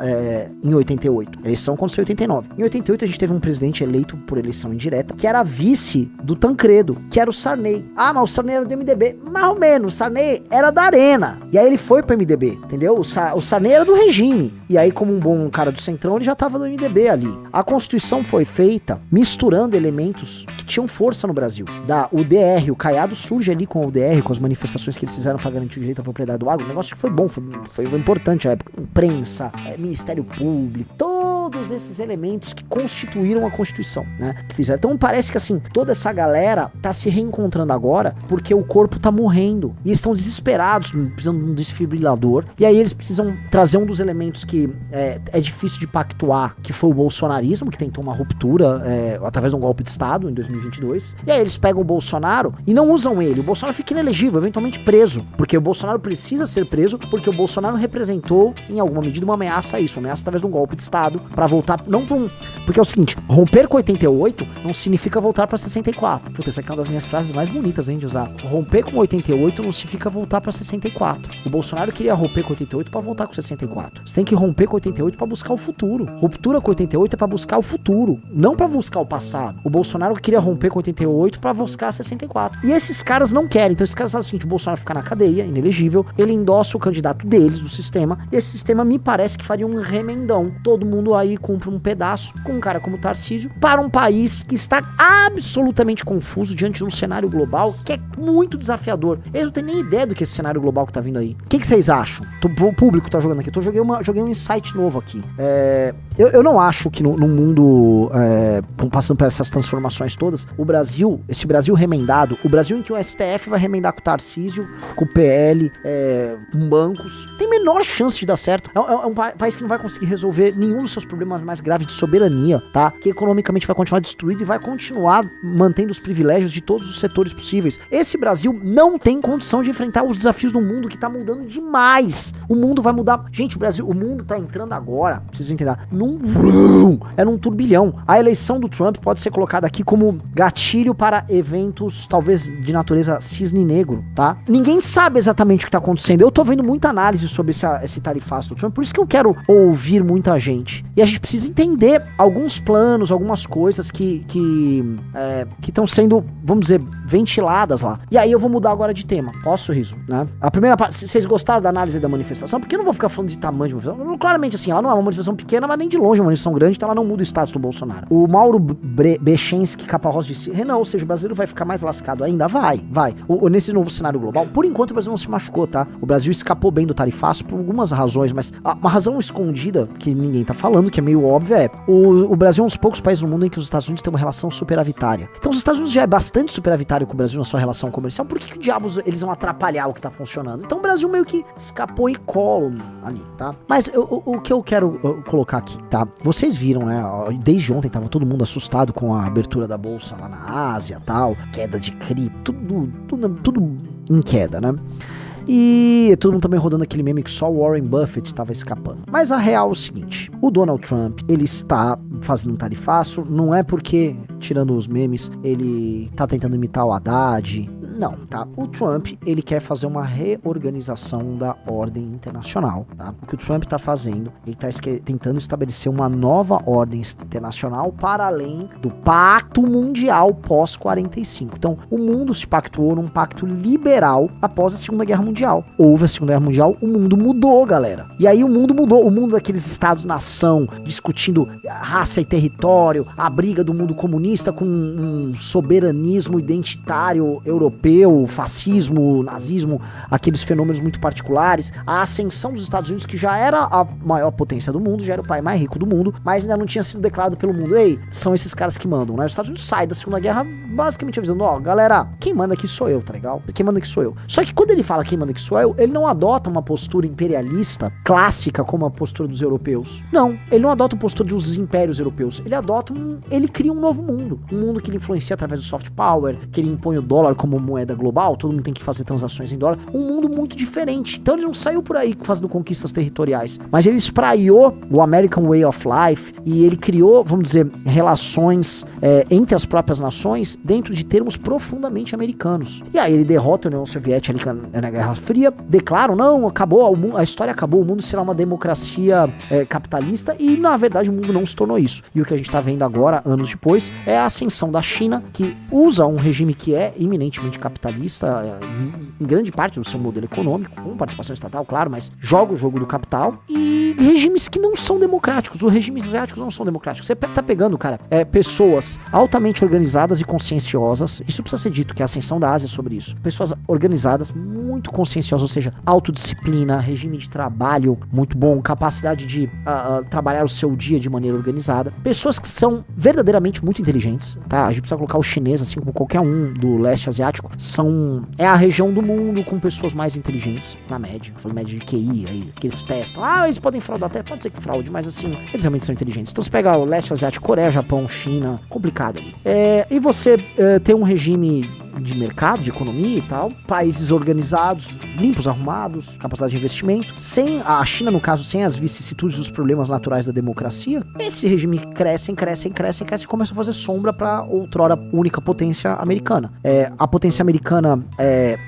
em 88? A eleição aconteceu em 89. Em 88 a gente teve um presidente eleito por eleição indireta que era vice do Tancredo, que era o Sarney. Ah, mas o Sarney era do MDB. Mais ou menos. O Sarney era da Arena. E aí ele foi pro MDB, entendeu? O Sarney era do regime. E aí, como um bom cara do Centrão, ele já tava no MDB ali. A Constituição foi feita misturando elementos que tinham força no Brasil. Da UDR, o Caiado surge ali com a UDR, com as manifestações que eles fizeram pra garantir o direito à propriedade do agro. O negócio que foi bom, foi importante à época. Imprensa, Ministério Público, todos esses elementos que constituíram a Constituição, né? Que fizeram. Então parece que assim, toda essa galera tá se reencontrando agora porque o corpo tá morrendo. E eles estão desesperados, precisando de um desfibrilador. E aí eles precisam trazer um dos elementos que é difícil de pactuar, que foi o bolsonarismo, que tentou uma ruptura através de um golpe de Estado em 2022. E aí eles pegam o Bolsonaro e não usam ele. O Bolsonaro fica inelegível, eventualmente preso. Porque o Bolsonaro precisa ser preso, porque o Bolsonaro representou, em alguma medida, uma ameaça a isso. Uma ameaça através de um golpe de Estado, pra voltar, não pra um... Porque é o seguinte, romper com 88 não significa voltar pra 64. Puta, essa aqui é uma das minhas frases mais bonitas, hein, de usar. Romper com 88 não significa voltar pra 64. O Bolsonaro queria romper com 88 pra voltar com 64. Você tem que romper com 88 pra buscar o futuro. Ruptura com 88 é pra buscar o futuro, não pra buscar o passado. O Bolsonaro queria romper com 88 pra buscar 64. E esses caras não querem. Então esses caras fazem o seguinte, o Bolsonaro fica na cadeia, inelegível, ele endossa o candidato deles, do sistema, e esse sistema me parece que faria um remendão. Todo mundo aí cumpre um pedaço com um cara como o Tarcísio para um país que está absolutamente confuso diante de um cenário global que é muito desafiador. Eles não têm nem ideia do que esse cenário global que tá vindo aí. O que vocês acham? O público tá jogando aqui. Joguei um insight novo aqui. Eu não acho que no mundo passando por essas transformações todas, esse Brasil remendado, o Brasil em que o STF vai remendar com o Tarcísio, com o PL, com bancos, tem menor chance de dar certo. É um país que não vai conseguir resolver nenhum dos seus problemas mais graves de soberania, tá? Que economicamente vai continuar destruído e vai continuar mantendo os privilégios de todos os setores possíveis. Esse Brasil não tem condição de enfrentar os desafios do mundo que tá mudando demais. O mundo vai mudar. Gente, o mundo tá entrando agora, preciso entender, num turbilhão. A eleição do Trump pode ser colocada aqui como gatilho para eventos, talvez, de natureza cisne negro, tá? Ninguém sabe exatamente o que tá acontecendo. Eu tô vendo muita análise sobre esse tarifaço do Trump, por isso que eu quero ouvir muita gente. E a gente precisa entender alguns planos, algumas coisas que estão sendo, vamos dizer, ventiladas lá. E aí eu vou mudar agora de tema. Posso, Riso? Né? A primeira parte, vocês gostaram da análise da manifestação? Porque eu não vou ficar falando de tamanho de manifestação. Claramente, assim, ela não é uma manifestação pequena, mas nem de longe uma manifestação grande, então ela não muda o status do Bolsonaro. O Mauro Bechenski Caparrós disse, Renan, ou seja, o brasileiro vai ficar mais lascado ainda? Vai. Nesse novo cenário global, por enquanto o Brasil não se machucou, tá? O Brasil escapou bem do tarifaço por algumas razões, mas uma razão escondida, que ninguém tá falando, que é meio óbvia, é o Brasil é um dos poucos países no mundo em que os Estados Unidos têm uma relação superavitária. Então, os Estados Unidos já é bastante superavitário com o Brasil na sua relação comercial, por que diabos eles vão atrapalhar o que tá funcionando? Então, o Brasil meio que escapou e colo ali, tá? Mas o que eu quero colocar aqui, tá? Vocês viram, né? Desde ontem tava todo mundo assustado com a abertura da bolsa lá na Ásia e tal, queda de cripto, tudo em queda, né? E todo mundo também rodando aquele meme que só o Warren Buffett tava escapando. Mas a real é o seguinte, o Donald Trump, ele está fazendo um tarifaço, não é porque, tirando os memes, ele tá tentando imitar o Haddad. Não, tá? O Trump, ele quer fazer uma reorganização da ordem internacional, tá? O que o Trump tá fazendo, ele tá tentando estabelecer uma nova ordem internacional para além do Pacto Mundial pós-45. Então, o mundo se pactuou num pacto liberal após a Segunda Guerra Mundial. Houve a Segunda Guerra Mundial, o mundo mudou, galera. E aí o mundo mudou, o mundo daqueles estados-nação, discutindo raça e território, a briga do mundo comunista com um soberanismo identitário europeu, fascismo, nazismo, aqueles fenômenos muito particulares, a ascensão dos Estados Unidos, que já era a maior potência do mundo, já era o país mais rico do mundo, mas ainda não tinha sido declarado pelo mundo, ei, são esses caras que mandam, né? Os Estados Unidos saem da Segunda Guerra basicamente avisando, ó, galera, quem manda aqui sou eu, tá legal? Quem manda aqui sou eu. Só que quando ele fala quem manda aqui sou eu, ele não adota uma postura imperialista clássica como a postura dos europeus. Não, ele não adota uma postura dos impérios europeus, ele cria um novo mundo, um mundo que ele influencia através do soft power, que ele impõe o dólar como moeda global, todo mundo tem que fazer transações em dólar, um mundo muito diferente. Então ele não saiu por aí fazendo conquistas territoriais, mas ele espraiou o American Way of Life e ele criou, vamos dizer, relações entre as próprias nações dentro de termos profundamente americanos. E aí ele derrota a União Soviética ali na Guerra Fria, declaram, não, acabou, a história acabou, o mundo será uma democracia capitalista e na verdade o mundo não se tornou isso. E o que a gente tá vendo agora, anos depois, é a ascensão da China, que usa um regime que é eminentemente capitalista, em grande parte do seu modelo econômico, com participação estatal, claro, mas joga o jogo do capital, e regimes que não são democráticos, os regimes asiáticos não são democráticos. Você tá pegando, cara, pessoas altamente organizadas e conscienciosas, isso precisa ser dito, que a ascensão da Ásia é sobre isso, pessoas organizadas, muito conscienciosas, ou seja, autodisciplina, regime de trabalho muito bom, capacidade de trabalhar o seu dia de maneira organizada, pessoas que são verdadeiramente muito inteligentes, tá? A gente precisa colocar o chinês, assim como qualquer um do leste asiático, é a região do mundo com pessoas mais inteligentes, na média, falando média de QI aí, que eles testam, eles podem fraudar até, pode ser que fraude, mas assim, eles realmente são inteligentes. Então você pega o leste asiático, Coreia, Japão, China, complicado ali. E você tem um regime de mercado, de economia e tal, países organizados, limpos, arrumados, capacidade de investimento, sem a China, no caso, sem as vicissitudes dos problemas naturais da democracia, esse regime cresce e começa a fazer sombra para outrora única potência americana. A potência americana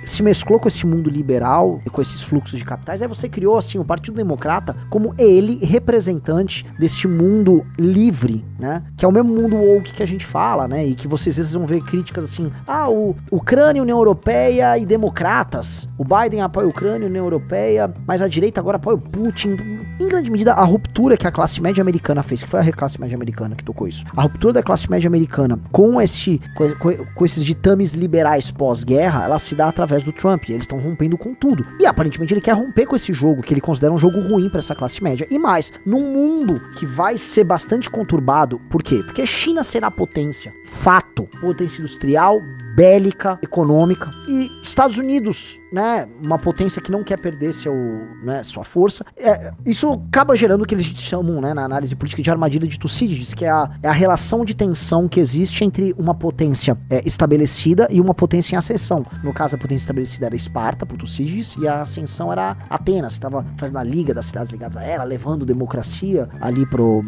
se mesclou com esse mundo liberal e com esses fluxos de capitais, aí você criou assim o Partido Democrata como ele representante deste mundo livre, né, que é o mesmo mundo woke que a gente fala, né, e que vocês às vezes vão ver críticas assim, Ucrânia, União Europeia e democratas. O Biden apoia a Ucrânia, União Europeia, mas a direita agora apoia o Putin. Em grande medida, a ruptura que a classe média americana fez, que foi a classe média americana que tocou isso, a ruptura da classe média americana com esses ditames liberais pós-guerra, ela se dá através do Trump. Eles estão rompendo com tudo. E aparentemente ele quer romper com esse jogo, que ele considera um jogo ruim para essa classe média. E mais, num mundo que vai ser bastante conturbado. Por quê? Porque a China será potência. Fato. Potência industrial, bélica, econômica, e Estados Unidos, né, uma potência que não quer perder sua força, isso acaba gerando o que eles chamam, né, na análise política de armadilha de Tucídides, que é a relação de tensão que existe entre uma potência estabelecida e uma potência em ascensão. No caso, a potência estabelecida era Esparta, por Tucídides, e a ascensão era Atenas, estava fazendo a liga das cidades ligadas a ela, levando democracia ali pro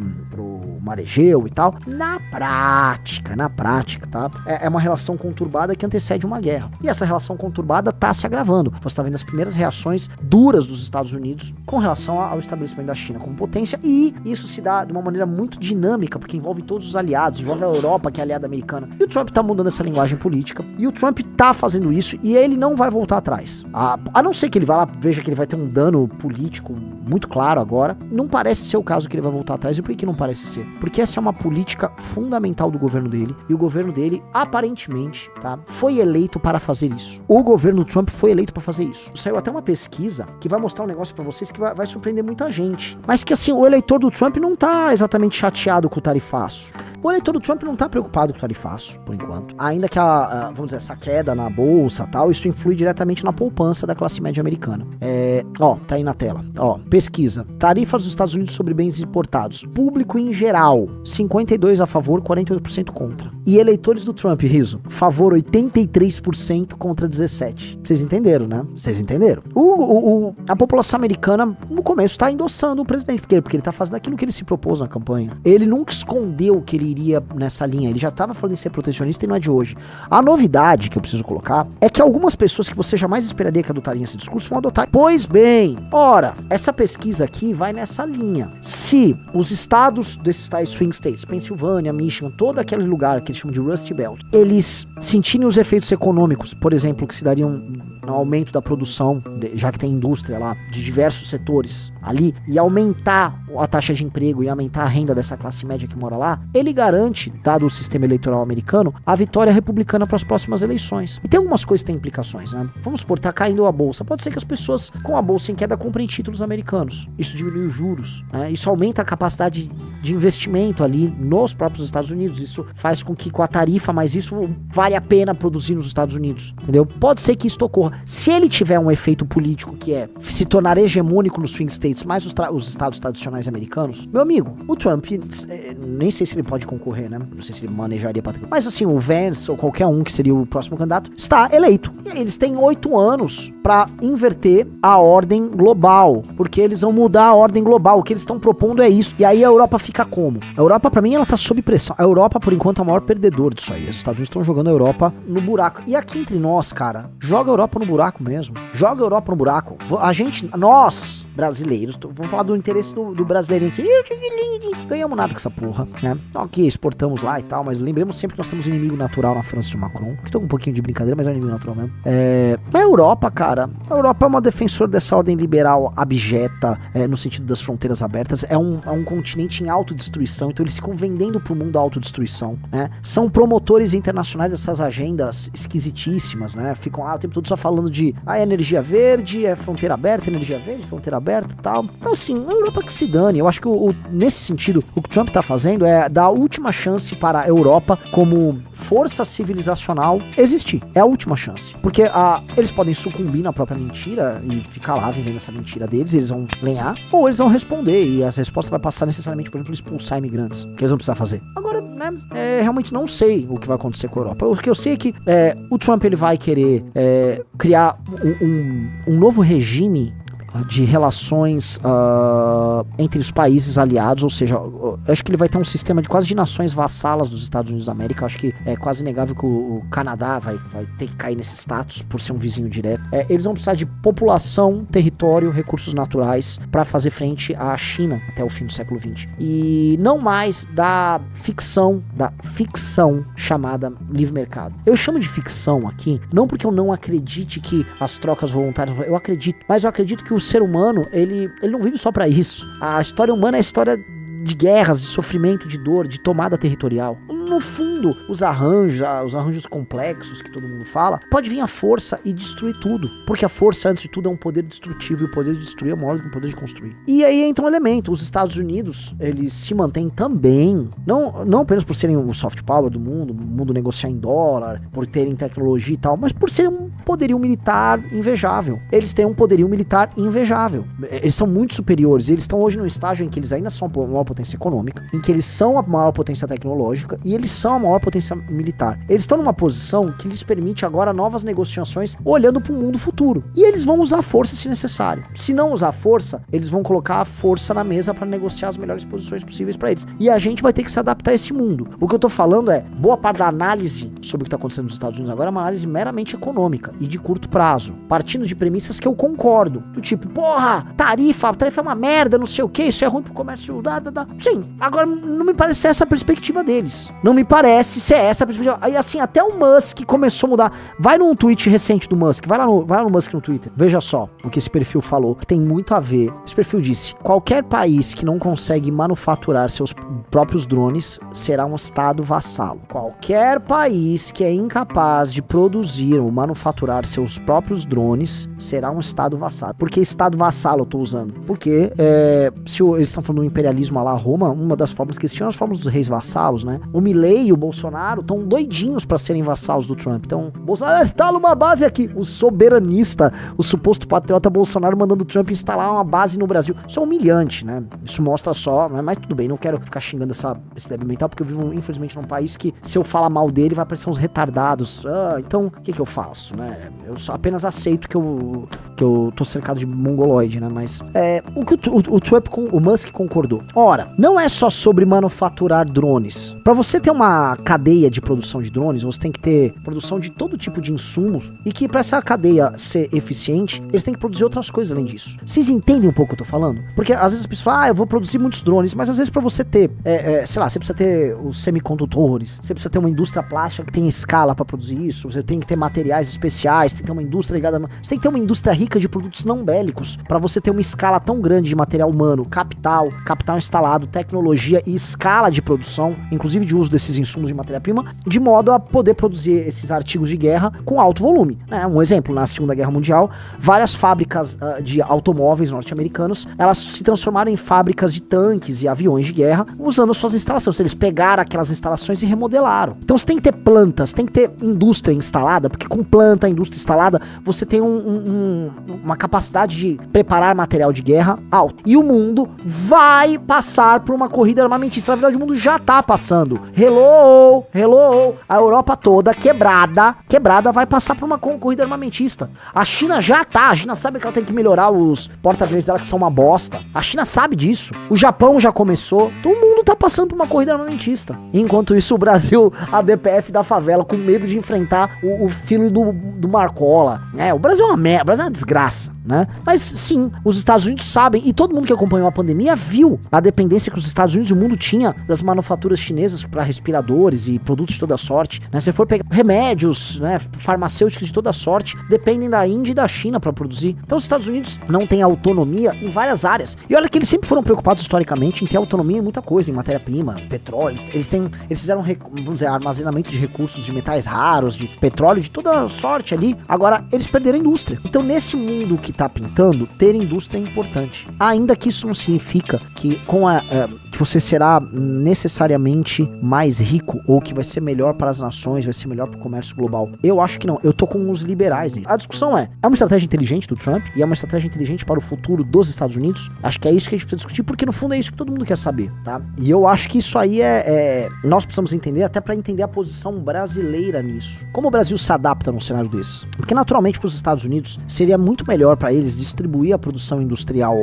mar Egeu e tal. Na prática, tá? É uma relação conturbada que antecede uma guerra. E essa relação conturbada tá se agravando. Você tá vendo as primeiras reações duras dos Estados Unidos com relação ao estabelecimento da China como potência, e isso se dá de uma maneira muito dinâmica, porque envolve todos os aliados, envolve a Europa, que é aliada americana. E o Trump tá mudando essa linguagem política, e o Trump tá fazendo isso, e ele não vai voltar atrás. A não ser que ele vá lá, veja que ele vai ter um dano político muito claro agora. Não parece ser o caso que ele vai voltar atrás. E por que não parece ser? Porque essa é uma política fundamental do governo dele, e o governo dele, aparentemente, tá, foi eleito para fazer isso. O governo Trump foi eleito para fazer isso. Saiu até uma pesquisa que vai mostrar um negócio para vocês que vai surpreender muita gente. Mas que assim, o eleitor do Trump não tá exatamente chateado com o tarifaço. O eleitor do Trump não tá preocupado com o tarifaço, por enquanto. Ainda que vamos dizer, essa queda na bolsa e tal, isso influi diretamente na poupança da classe média americana. Tá aí na tela. Pesquisa. Tarifas dos Estados Unidos sobre bens importados. Público em geral, 52% a favor, 48% contra. E eleitores do Trump, riso, favor 83% contra 17%. Vocês entenderam, né? Vocês entenderam? A população americana, no começo, tá endossando o presidente. Por quê? Porque ele tá fazendo aquilo que ele se propôs na campanha. Ele nunca escondeu que ele iria nessa linha. Ele já tava falando em ser protecionista e não é de hoje. A novidade que eu preciso colocar é que algumas pessoas que você jamais esperaria que adotariam esse discurso vão adotar. Pois bem, ora, essa pesquisa aqui vai nessa linha. Se os estados desses tais swing states, Pensilvânia, Michigan, todo aquele lugar que eles chamam de Rust Belt, eles sentirem os efeitos econômicos, por exemplo, que se dariam no aumento da produção, já que tem indústria lá, de diversos setores ali, e aumentar a taxa de emprego e aumentar a renda dessa classe média que mora lá, ele garante, dado o sistema eleitoral americano, a vitória republicana para as próximas eleições. E tem algumas coisas que têm implicações, né? Vamos supor, tá caindo a bolsa. Pode ser que as pessoas com a bolsa em queda comprem títulos americanos. Isso diminui os juros, né? Isso aumenta a capacidade de investimento ali nos próprios Estados Unidos. Isso faz com que com a tarifa, mas isso vale a pena produzir nos Estados Unidos, entendeu? Pode ser que isso ocorra. Se ele tiver um efeito político que é se tornar hegemônico nos swing states, mais os estados tradicionais americanos, meu amigo, o Trump, nem sei se ele pode concorrer, né? Não sei se ele manejaria pra... Mas assim, o Vance ou qualquer um que seria o próximo candidato, está eleito. E eles têm 8 anos pra inverter a ordem global, porque eles vão mudar a ordem global. O que eles estão propondo é isso. E aí a Europa fica como? A Europa, pra mim, ela tá sob pressão. A Europa, por enquanto, é o maior perdedor disso aí. Os Estados Unidos estão jogando a Europa no buraco. E aqui entre nós, cara, joga a Europa no buraco mesmo. Joga a Europa no buraco. Nós, brasileiros, vamos falar do interesse do brasileirinho aqui. Ganhamos nada com essa porra, né? Ok, exportamos lá e tal, mas lembremos sempre que nós temos um inimigo natural na França de Macron, que tô com um pouquinho de brincadeira, mas é um inimigo natural mesmo. A Europa, cara, a Europa é uma defensora dessa ordem liberal abjeta, no sentido das fronteiras abertas, é um continente em autodestruição, então eles ficam vendendo pro mundo a autodestruição, né? São promotores internacionais dessas agendas esquisitíssimas, né? Ficam lá o tempo todo só falando de energia verde, fronteira aberta, energia verde, fronteira aberta e tal. Então assim, a Europa que se dane. Eu acho que nesse sentido, o que o Trump tá fazendo é dar a última chance para a Europa como força civilizacional existir. É a última chance. Porque eles podem sucumbir na própria mentira e ficar lá vivendo essa mentira deles, eles vão lenhar, ou eles vão responder e a resposta vai passar necessariamente, por exemplo, expulsar imigrantes, que eles vão precisar fazer. Agora, né, realmente não sei o que vai acontecer com a Europa. O que eu sei é que o Trump ele vai querer criar um novo regime de relações entre os países aliados, ou seja, eu acho que ele vai ter um sistema de quase de nações vassalas dos Estados Unidos da América. Eu acho que é quase inegável que o Canadá vai ter que cair nesse status por ser um vizinho direto. Eles vão precisar de população, território, recursos naturais para fazer frente à China até o fim do século XX. E não mais da ficção chamada livre mercado. Eu chamo de ficção aqui, não porque eu não acredite que as trocas voluntárias, eu acredito, mas eu acredito que o ser humano, ele não vive só pra isso. A história humana é a história de guerras, de sofrimento, de dor, de tomada territorial. No fundo, os arranjos complexos que todo mundo fala, pode vir a força e destruir tudo. Porque a força, antes de tudo, é um poder destrutivo, e o poder de destruir é maior do que o poder de construir. E aí entra um elemento. Os Estados Unidos, eles se mantêm também, não apenas por serem o soft power do mundo, o mundo negociar em dólar, por terem tecnologia e tal, mas por serem um poderio militar invejável. Eles têm um poderio militar invejável. Eles são muito superiores. Eles estão hoje num estágio em que eles ainda são a maior potência econômica, em que eles são a maior potência tecnológica e eles são a maior potência militar. Eles estão numa posição que lhes permite agora novas negociações olhando para o mundo futuro. E eles vão usar a força se necessário. Se não usar a força, eles vão colocar a força na mesa para negociar as melhores posições possíveis para eles. E a gente vai ter que se adaptar a esse mundo. O que eu tô falando é, boa parte da análise sobre o que tá acontecendo nos Estados Unidos agora é uma análise meramente econômica e de curto prazo, partindo de premissas que eu concordo. Do tipo, porra, tarifa é uma merda, não sei o que, isso é ruim pro comércio, Sim, agora não me parece ser essa a perspectiva deles. Não me parece ser essa a perspectiva. Aí assim, até o Musk começou a mudar. Vai num tweet recente do Musk, vai lá no Musk no Twitter. Veja só o que esse perfil falou, que tem muito a ver. Esse perfil disse: qualquer país que não consegue manufaturar seus próprios drones será um estado vassalo. Qualquer país que é incapaz de produzir ou manufaturar seus próprios drones será um estado vassalo. Por que estado vassalo eu tô usando? Porque eles estão falando do imperialismo lá Roma, uma das formas que eles tinham as formas dos reis vassalos, né? O Milley e o Bolsonaro estão doidinhos pra serem vassalos do Trump. Então, Bolsonaro instala uma base aqui. O soberanista, o suposto patriota Bolsonaro mandando o Trump instalar uma base no Brasil. Isso é humilhante, né? Isso mostra só, né? Mas tudo bem, não quero ficar xingando esse débil mental, porque eu vivo, infelizmente, num país que, se eu falar mal dele, vai aparecer uns retardados. Então, o que eu faço, né? Eu só apenas aceito que eu tô cercado de mongoloide, né? Mas, o que o Trump, o Musk concordou. Ora, não é só sobre manufaturar drones. Pra você ter uma cadeia de produção de drones, você tem que ter produção de todo tipo de insumos, e que pra essa cadeia ser eficiente, eles têm que produzir outras coisas além disso. Vocês entendem um pouco o que eu tô falando? Porque às vezes as pessoas falam, eu vou produzir muitos drones, mas às vezes pra você ter, sei lá, você precisa ter os semicondutores, você precisa ter uma indústria plástica que tem escala pra produzir isso, você tem que ter materiais especiais, tem que ter uma indústria ligada, você tem que ter uma indústria rica de produtos não bélicos, pra você ter uma escala tão grande de material humano, capital instalado, tecnologia e escala de produção, inclusive de uso desses insumos de matéria-prima, de modo a poder produzir esses artigos de guerra com alto volume. Um exemplo, na Segunda Guerra Mundial, várias fábricas de automóveis norte-americanos, elas se transformaram em fábricas de tanques e aviões de guerra, usando suas instalações. Eles pegaram aquelas instalações e remodelaram. Então você tem que ter plantas, tem que ter indústria instalada, porque com planta, indústria instalada, você tem uma capacidade de preparar material de guerra alto. E o mundo vai passar por uma corrida armamentista. Na verdade, o mundo já tá passando. Hello! A Europa toda quebrada vai passar por uma corrida armamentista. A China a China sabe que ela tem que melhorar os porta-aviões dela, que são uma bosta. A China sabe disso. O Japão já começou. Todo mundo tá passando por uma corrida armamentista. Enquanto isso, o Brasil, a DPF da favela, com medo de enfrentar o filho do Marcola. O Brasil é uma merda, o Brasil é uma desgraça, né? Mas sim, os Estados Unidos sabem, e todo mundo que acompanhou a pandemia viu a dependência que os Estados Unidos e o mundo tinha das manufaturas chinesas para respiradores e produtos de toda sorte, né? Se for pegar remédios, né, farmacêuticos de toda sorte, dependem da Índia e da China para produzir. Então os Estados Unidos não têm autonomia em várias áreas. E olha que eles sempre foram preocupados historicamente em ter autonomia em muita coisa, em matéria-prima, petróleo. Eles fizeram, vamos dizer, armazenamento de recursos de metais raros, de petróleo, de toda sorte ali. Agora, eles perderam a indústria. Então, nesse mundo que tá pintando, ter indústria é importante. Ainda que isso não significa que que você será necessariamente mais rico ou que vai ser melhor para as nações, vai ser melhor para o comércio global. Eu acho que não. Eu tô com os liberais, gente. A discussão é uma estratégia inteligente do Trump e é uma estratégia inteligente para o futuro dos Estados Unidos? Acho que é isso que a gente precisa discutir, porque no fundo é isso que todo mundo quer saber, tá? E eu acho que isso aí nós precisamos entender, até para entender a posição brasileira nisso. Como o Brasil se adapta num cenário desse? Porque naturalmente para os Estados Unidos seria muito melhor para eles distribuir a produção industrial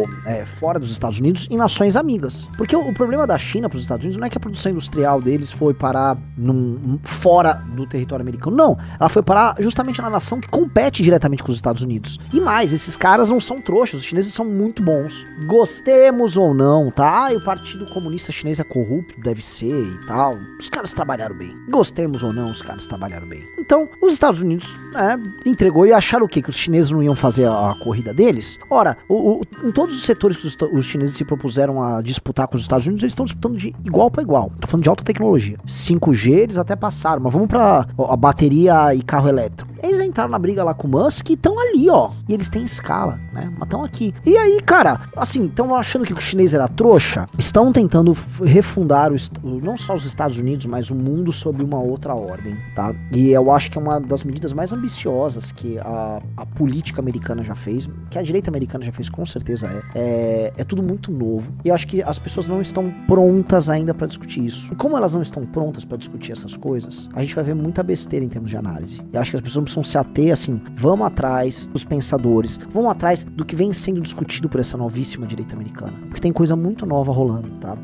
fora dos Estados Unidos em nações amigas. Porque o problema da China para os Estados Unidos não é que a produção industrial deles foi parar fora do território americano, não. Ela foi parar justamente na nação que compete diretamente com os Estados Unidos. E mais, esses caras não são trouxas, os chineses são muito bons. Gostemos ou não, tá? O Partido Comunista Chinês é corrupto, deve ser e tal. Os caras trabalharam bem. Gostemos ou não, os caras trabalharam bem. Então, os Estados Unidos entregou e acharam o quê? Que os chineses não iam fazer a corrida deles? Ora, em todos os setores que os chineses se propuseram a disputar com os Estados Unidos, eles estão disputando de igual para igual. Tô falando de alta tecnologia. 5G eles até passaram, mas vamos pra a bateria e carro elétrico. Eles entraram na briga lá com o Musk e estão ali, ó. E eles têm escala, né? Mas estão aqui. E aí, cara, assim, estão achando que o chinês era trouxa? Estão tentando refundar não só os Estados Unidos, mas o mundo sob uma outra ordem, tá? E eu acho que é uma das medidas mais ambiciosas que a política americana já fez, que a direita americana já fez, com certeza é tudo muito novo. E eu acho que as pessoas não estão prontas ainda pra discutir isso. E como elas não estão prontas pra discutir essas coisas, a gente vai ver muita besteira em termos de análise. E acho que as pessoas precisam se ater, assim, vamos atrás dos pensadores, vamos atrás do que vem sendo discutido por essa novíssima direita americana. Porque tem coisa muito nova rolando, tá?